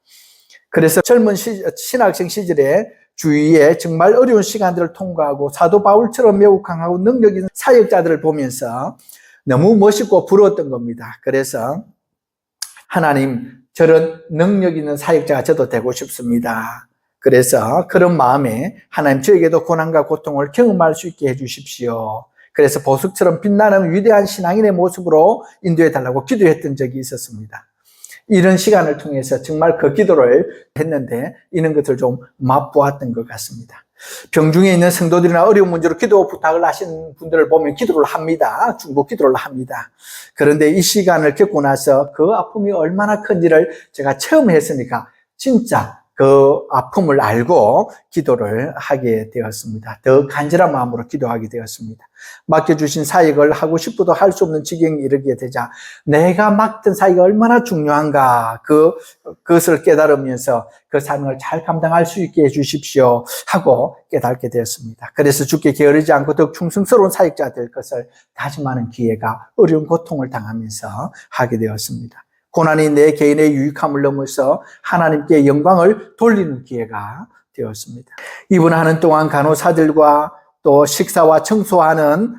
그래서 젊은 신학생 시절에 주위에 정말 어려운 시간들을 통과하고 사도 바울처럼 매우 강하고 능력 있는 사역자들을 보면서 너무 멋있고 부러웠던 겁니다. 그래서 하나님, 저런 능력 있는 사역자가 저도 되고 싶습니다. 그래서 그런 마음에 하나님 저에게도 고난과 고통을 경험할 수 있게 해주십시오. 그래서 보석처럼 빛나는 위대한 신앙인의 모습으로 인도해 달라고 기도했던 적이 있었습니다. 이런 시간을 통해서 정말 그 기도를 했는데 이런 것을 좀 맛보았던 것 같습니다. 병중에 있는 성도들이나 어려운 문제로 기도 부탁을 하신 분들을 보면 기도를 합니다. 중보 기도를 합니다. 그런데 이 시간을 겪고 나서 그 아픔이 얼마나 큰지를 제가 체험했으니까 진짜 그 아픔을 알고 기도를 하게 되었습니다. 더 간절한 마음으로 기도하게 되었습니다. 맡겨주신 사역을 하고 싶어도 할 수 없는 지경에 이르게 되자 내가 맡은 사역이 얼마나 중요한가 그것을 깨달으면서 그 삶을 잘 감당할 수 있게 해주십시오 하고 깨닫게 되었습니다. 그래서 주께 게으르지 않고 더욱 충성스러운 사역자 될 것을 다짐하는 기회가 어려운 고통을 당하면서 하게 되었습니다. 고난이 내 개인의 유익함을 넘어서 하나님께 영광을 돌리는 기회가 되었습니다. 입원하는 동안 간호사들과 또 식사와 청소하는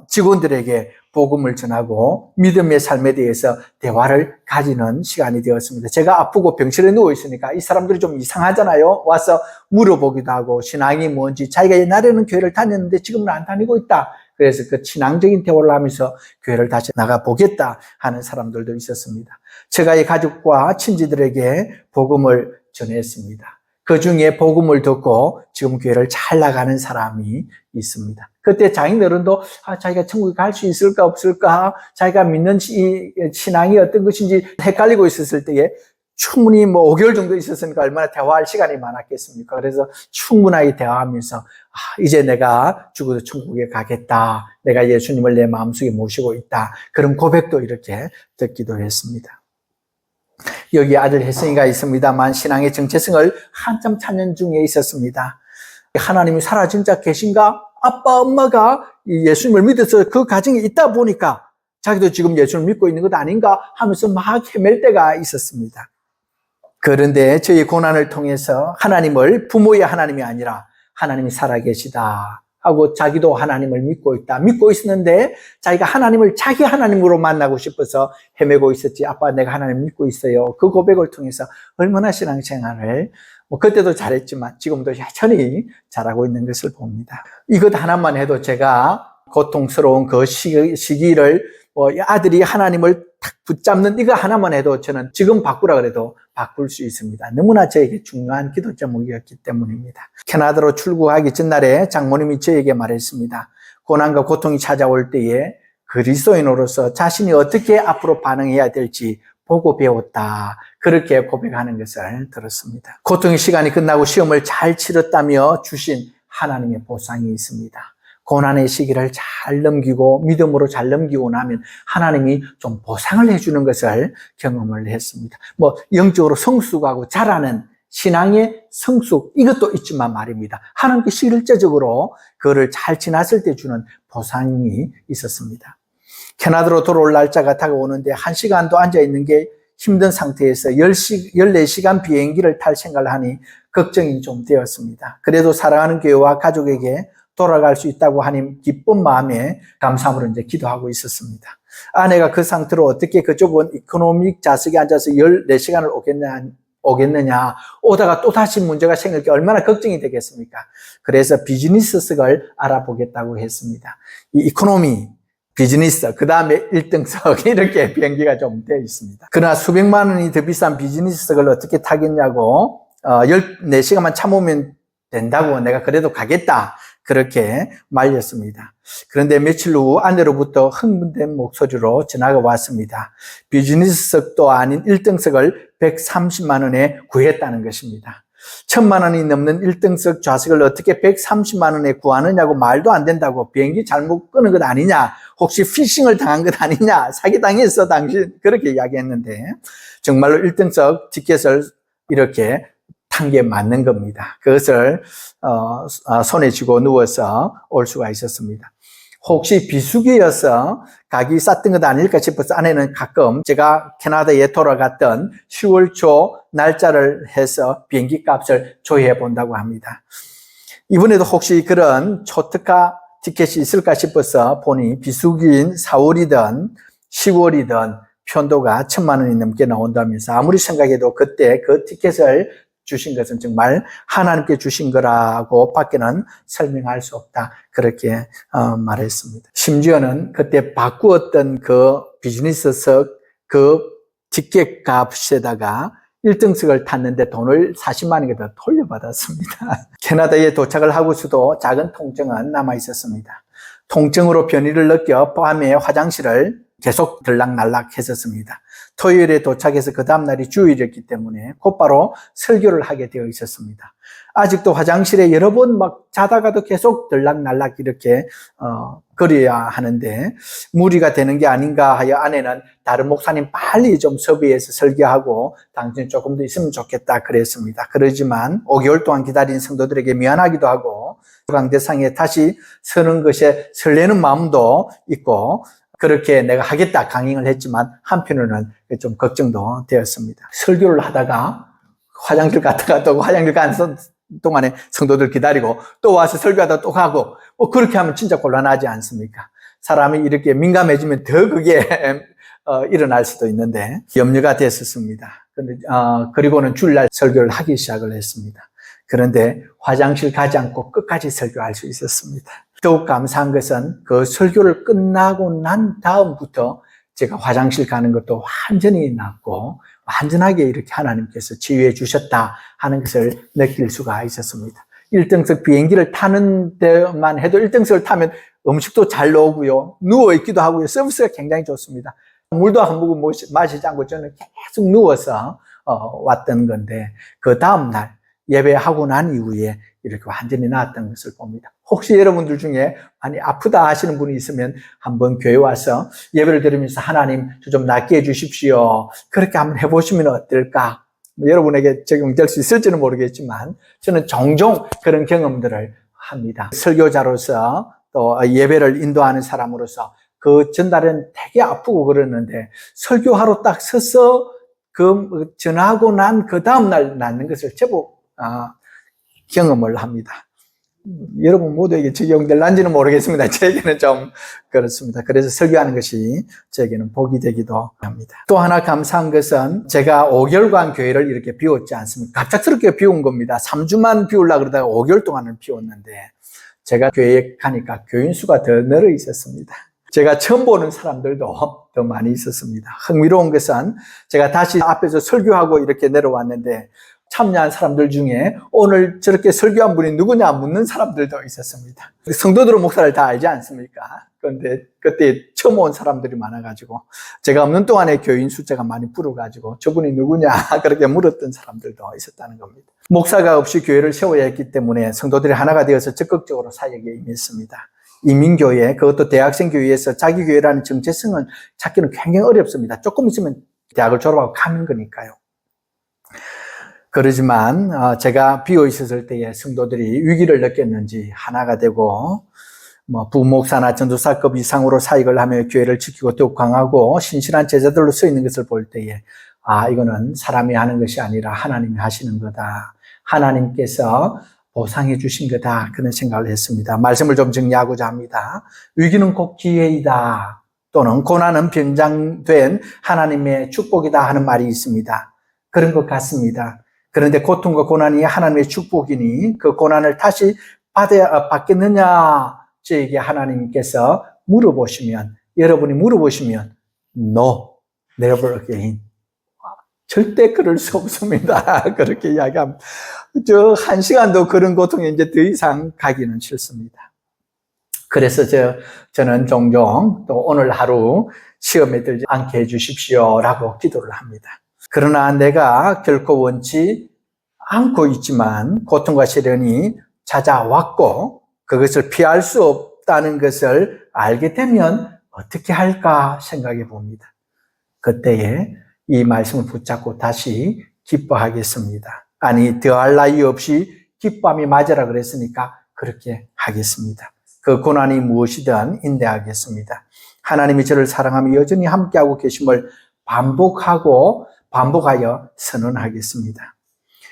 직원들에게 복음을 전하고 믿음의 삶에 대해서 대화를 가지는 시간이 되었습니다. 제가 아프고 병실에 누워 있으니까 이 사람들이 좀 이상하잖아요. 와서 물어보기도 하고 신앙이 뭔지, 자기가 옛날에는 교회를 다녔는데 지금은 안 다니고 있다. 그래서 그 신앙적인 대화를 하면서 교회를 다시 나가보겠다 하는 사람들도 있었습니다. 제가 이 가족과 친지들에게 복음을 전했습니다. 그 중에 복음을 듣고 지금 교회를 잘 나가는 사람이 있습니다. 그때 장인어른도 자기가 천국에 갈 수 있을까 없을까, 자기가 믿는 신앙이 어떤 것인지 헷갈리고 있었을 때에 충분히 5개월 정도 있었으니까 얼마나 대화할 시간이 많았겠습니까? 그래서 충분하게 대화하면서 이제 내가 죽어도 천국에 가겠다. 내가 예수님을 내 마음속에 모시고 있다. 그런 고백도 이렇게 듣기도 했습니다. 여기 아들 혜성이가 있습니다만 신앙의 정체성을 한참 찾는 중에 있었습니다. 하나님이 살아 진짜 계신가? 아빠, 엄마가 예수님을 믿어서 그 가정에 있다 보니까 자기도 지금 예수를 믿고 있는 것 아닌가 하면서 막 헤맬 때가 있었습니다. 그런데 저희 고난을 통해서 하나님을 부모의 하나님이 아니라 하나님이 살아계시다 하고 자기도 하나님을 믿고 있다. 믿고 있었는데 자기가 하나님을 자기 하나님으로 만나고 싶어서 헤매고 있었지. 아빠, 내가 하나님 믿고 있어요. 그 고백을 통해서 얼마나 신앙생활을 그때도 잘했지만 지금도 여전히 잘하고 있는 것을 봅니다. 이것 하나만 해도 제가 고통스러운 그 시기를 아들이 하나님을 탁 붙잡는 이거 하나만 해도 저는 지금 바꾸라 그래도 바꿀 수 있습니다. 너무나 저에게 중요한 기도 제목이었기 때문입니다. 캐나다로 출국하기 전날에 장모님이 저에게 말했습니다. 고난과 고통이 찾아올 때에 그리스도인으로서 자신이 어떻게 앞으로 반응해야 될지 보고 배웠다. 그렇게 고백하는 것을 들었습니다. 고통의 시간이 끝나고 시험을 잘 치렀다며 주신 하나님의 보상이 있습니다. 고난의 시기를 잘 넘기고 믿음으로 잘 넘기고 나면 하나님이 좀 보상을 해주는 것을 경험을 했습니다. 영적으로 성숙하고 자라는 신앙의 성숙 이것도 있지만 말입니다. 하나님께 실제적으로 그거를 잘 지났을 때 주는 보상이 있었습니다. 캐나다로 돌아올 날짜가 다가오는데 1시간도 앉아있는 게 힘든 상태에서 14시간 비행기를 탈 생각을 하니 걱정이 좀 되었습니다. 그래도 사랑하는 교회와 가족에게 돌아갈 수 있다고 하니 기쁜 마음에 감사함으로 이제 기도하고 있었습니다. 아내가 그 상태로 어떻게 그 좁은 이코노믹 좌석에 앉아서 14시간을 오겠느냐, 오다가 또 다시 문제가 생길 게 얼마나 걱정이 되겠습니까? 그래서 비즈니스석을 알아보겠다고 했습니다. 이 이코노미, 비즈니스, 그 다음에 1등석 이렇게 비행기가 좀 되어 있습니다. 그러나 수백만 원이 더 비싼 비즈니스석을 어떻게 타겠냐고 14시간만 참으면 된다고 내가 그래도 가겠다 그렇게 말렸습니다. 그런데 며칠 후 아내로부터 흥분된 목소리로 전화가 왔습니다. 비즈니스석도 아닌 1등석을 130만 원에 구했다는 것입니다. 1000만 원이 넘는 1등석 좌석을 어떻게 130만 원에 구하느냐고, 말도 안 된다고, 비행기 잘못 끄는 것 아니냐, 혹시 피싱을 당한 것 아니냐, 사기당했어 당신, 그렇게 이야기했는데 정말로 1등석 티켓을 이렇게 탄 게 맞는 겁니다. 그것을 손에 쥐고 누워서 올 수가 있었습니다. 혹시 비수기여서 가기 쌌던 것 아닐까 싶어서 아내는 가끔 제가 캐나다에 돌아갔던 10월 초 날짜를 해서 비행기 값을 조회해 본다고 합니다. 이번에도 혹시 그런 초특가 티켓이 있을까 싶어서 보니 비수기인 4월이든 10월이든 편도가 1000만 원이 넘게 나온다면서, 아무리 생각해도 그때 그 티켓을 주신 것은 정말 하나님께 주신 거라고 밖에는 설명할 수 없다, 그렇게 말했습니다. 심지어는 그때 바꾸었던 그 비즈니스석 그 티켓 값에다가 1등석을 탔는데 돈을 40만 원이 더 돌려받았습니다. 캐나다에 도착을 하고서도 작은 통증은 남아 있었습니다. 통증으로 변이를 느껴 밤에 화장실을 계속 들락날락 했었습니다. 토요일에 도착해서 그 다음날이 주일이었기 때문에 곧바로 설교를 하게 되어 있었습니다. 아직도 화장실에 여러 번 막 자다가도 계속 들락날락 이렇게 거려야 하는데 무리가 되는 게 아닌가 하여 아내는 다른 목사님 빨리 좀 섭외해서 설교하고 당신 조금 더 있으면 좋겠다 그랬습니다. 그러지만 5개월 동안 기다린 성도들에게 미안하기도 하고 강대상에 다시 서는 것에 설레는 마음도 있고, 그렇게 내가 하겠다 강행을 했지만 한편으로는 좀 걱정도 되었습니다. 설교를 하다가 화장실 갔다가 또 화장실 가는 동안에 성도들 기다리고 또 와서 설교하다 또 가고, 그렇게 하면 진짜 곤란하지 않습니까? 사람이 이렇게 민감해지면 더 그게 일어날 수도 있는데 염려가 됐었습니다. 그리고는 주일날 설교를 하기 시작을 했습니다. 그런데 화장실 가지 않고 끝까지 설교할 수 있었습니다. 더욱 감사한 것은 그 설교를 끝나고 난 다음부터 제가 화장실 가는 것도 완전히 낫고 완전하게 이렇게 하나님께서 치유해 주셨다 하는 것을 느낄 수가 있었습니다. 1등석 비행기를 타는 데만 해도 1등석을 타면 음식도 잘 나오고요, 누워있기도 하고요, 서비스가 굉장히 좋습니다. 물도 한 모금 마시지 않고 저는 계속 누워서 왔던 건데 그 다음날 예배하고 난 이후에 이렇게 완전히 나았던 것을 봅니다. 혹시 여러분들 중에 많이 아프다 하시는 분이 있으면 한번 교회 와서 예배를 드리면서 하나님 저 좀 낫게 해주십시오, 그렇게 한번 해보시면 어떨까? 여러분에게 적용될 수 있을지는 모르겠지만 저는 종종 그런 경험들을 합니다. 설교자로서 또 예배를 인도하는 사람으로서 그 전날은 되게 아프고 그러는데 설교하러 딱 서서 그 전하고 난 그 다음날 낫는 것을 제법 경험을 합니다. 여러분 모두에게 적용될는지는 모르겠습니다. 저에게는 좀 그렇습니다. 그래서 설교하는 것이 저에게는 복이 되기도 합니다. 또 하나 감사한 것은 제가 5개월간 교회를 이렇게 비웠지 않습니까? 갑작스럽게 비운 겁니다. 3주만 비우려고 그러다가 5개월 동안을 비웠는데 제가 교회에 가니까 교인 수가 더 늘어 있었습니다. 제가 처음 보는 사람들도 더 많이 있었습니다. 흥미로운 것은 제가 다시 앞에서 설교하고 이렇게 내려왔는데 참여한 사람들 중에 오늘 저렇게 설교한 분이 누구냐 묻는 사람들도 있었습니다. 성도들은 목사를 다 알지 않습니까? 그런데 그때 처음 온 사람들이 많아가지고 제가 없는 동안에 교인 숫자가 많이 불어가지고 저분이 누구냐 그렇게 물었던 사람들도 있었다는 겁니다. 목사가 없이 교회를 세워야 했기 때문에 성도들이 하나가 되어서 적극적으로 사역에 임했습니다. 이민교회, 그것도 대학생 교회에서 자기 교회라는 정체성을 찾기는 굉장히 어렵습니다. 조금 있으면 대학을 졸업하고 가는 거니까요. 그러지만 제가 비어 있었을 때에 성도들이 위기를 느꼈는지 하나가 되고 부목사나 전도사급 이상으로 사역을 하며 교회를 지키고 더욱 강하고 신실한 제자들로 서 있는 것을 볼 때에 이거는 사람이 하는 것이 아니라 하나님이 하시는 거다. 하나님께서 보상해 주신 거다. 그런 생각을 했습니다. 말씀을 좀 정리하고자 합니다. 위기는 곧 기회이다. 또는 고난은 변장된 하나님의 축복이다 하는 말이 있습니다. 그런 것 같습니다. 그런데 고통과 고난이 하나님의 축복이니 그 고난을 다시 받겠느냐? 저에게 하나님께서 여러분이 물어보시면 No, never again. 절대 그럴 수 없습니다. 그렇게 이야기합니다. 한 시간도 그런 고통에 이제 더 이상 가기는 싫습니다. 그래서 저는 종종 또 오늘 하루 시험에 들지 않게 해주십시오라고 기도를 합니다. 그러나 내가 결코 원치 않고 있지만 고통과 시련이 찾아왔고 그것을 피할 수 없다는 것을 알게 되면 어떻게 할까 생각해 봅니다. 그때에 이 말씀을 붙잡고 다시 기뻐하겠습니다. 아니, 더할 나위 없이 기뻐함이 맞으라 그랬으니까 그렇게 하겠습니다. 그 고난이 무엇이든 인내하겠습니다. 하나님이 저를 사랑하며 여전히 함께하고 계심을 반복하여 선언하겠습니다.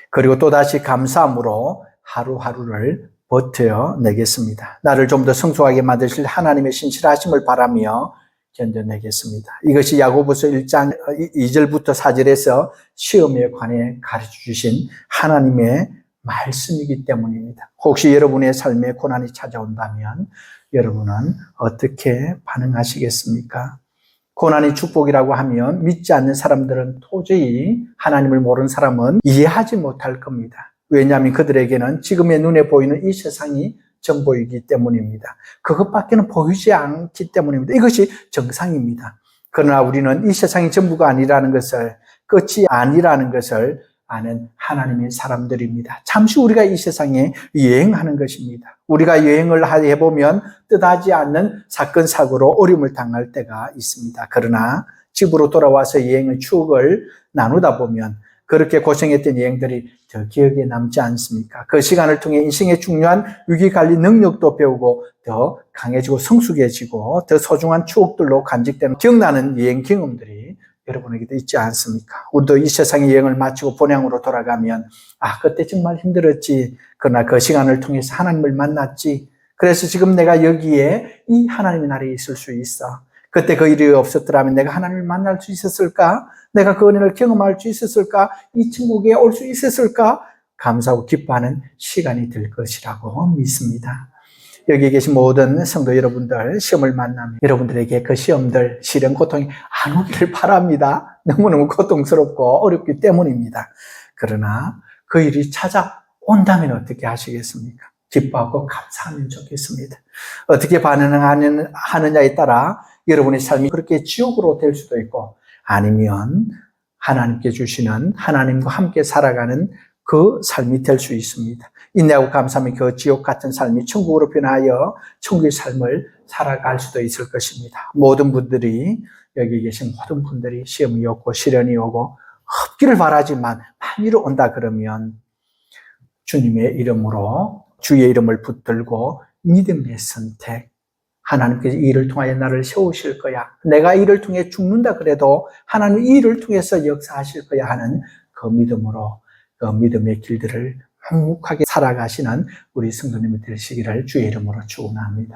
그리고 또다시 감사함으로 하루하루를 버텨내겠습니다. 나를 좀 더 성숙하게 만드실 하나님의 신실하심을 바라며 견뎌내겠습니다. 이것이 야고보서 1장 2절부터 4절에서 시험에 관해 가르쳐 주신 하나님의 말씀이기 때문입니다. 혹시 여러분의 삶에 고난이 찾아온다면 여러분은 어떻게 반응하시겠습니까? 고난이 축복이라고 하면 믿지 않는 사람들은 도저히 하나님을 모르는 사람은 이해하지 못할 겁니다. 왜냐하면 그들에게는 지금의 눈에 보이는 이 세상이 전부이기 때문입니다. 그것밖에는 보이지 않기 때문입니다. 이것이 정상입니다. 그러나 우리는 이 세상이 전부가 아니라는 것을, 끝이 아니라는 것을 아는 하나님의 사람들입니다. 잠시 우리가 이 세상에 여행하는 것입니다. 우리가 여행을 해보면 뜻하지 않는 사건, 사고로 어려움을 당할 때가 있습니다. 그러나 집으로 돌아와서 여행의 추억을 나누다 보면 그렇게 고생했던 여행들이 더 기억에 남지 않습니까? 그 시간을 통해 인생의 중요한 위기관리 능력도 배우고 더 강해지고 성숙해지고 더 소중한 추억들로 간직되는 기억나는 여행 경험들이 여러분에게도 있지 않습니까? 우리도 이 세상의 여행을 마치고 본향으로 돌아가면 그때 정말 힘들었지. 그러나 그 시간을 통해서 하나님을 만났지. 그래서 지금 내가 여기에 이 하나님의 나라에 있을 수 있어. 그때 그 일이 없었더라면 내가 하나님을 만날 수 있었을까? 내가 그 은혜를 경험할 수 있었을까? 이 천국에 올 수 있었을까? 감사하고 기뻐하는 시간이 될 것이라고 믿습니다. 여기 계신 모든 성도 여러분들, 시험을 만나면 여러분들에게 그 시험들, 시련, 고통이 안 오기를 바랍니다. 너무너무 고통스럽고 어렵기 때문입니다. 그러나 그 일이 찾아온다면 어떻게 하시겠습니까? 기뻐하고 감사하면 좋겠습니다. 어떻게 반응하느냐에 따라 여러분의 삶이 그렇게 지옥으로 될 수도 있고 아니면 하나님께 주시는 하나님과 함께 살아가는 그 삶이 될 수 있습니다. 인내하고 감사하면 그 지옥 같은 삶이 천국으로 변하여 천국의 삶을 살아갈 수도 있을 것입니다. 모든 분들이, 여기 계신 모든 분들이 시험이 오고 시련이 오고 없기를 바라지만 만일 온다 그러면 주님의 이름으로 주의 이름을 붙들고 믿음의 선택, 하나님께서 이 일을 통하여 나를 세우실 거야. 내가 이 일을 통해 죽는다 그래도 하나님 이 일을 통해서 역사하실 거야 하는 그 믿음으로 그 믿음의 길들을 행복하게 살아가시는 우리 성도님이 되시기를 주의 이름으로 축원합니다.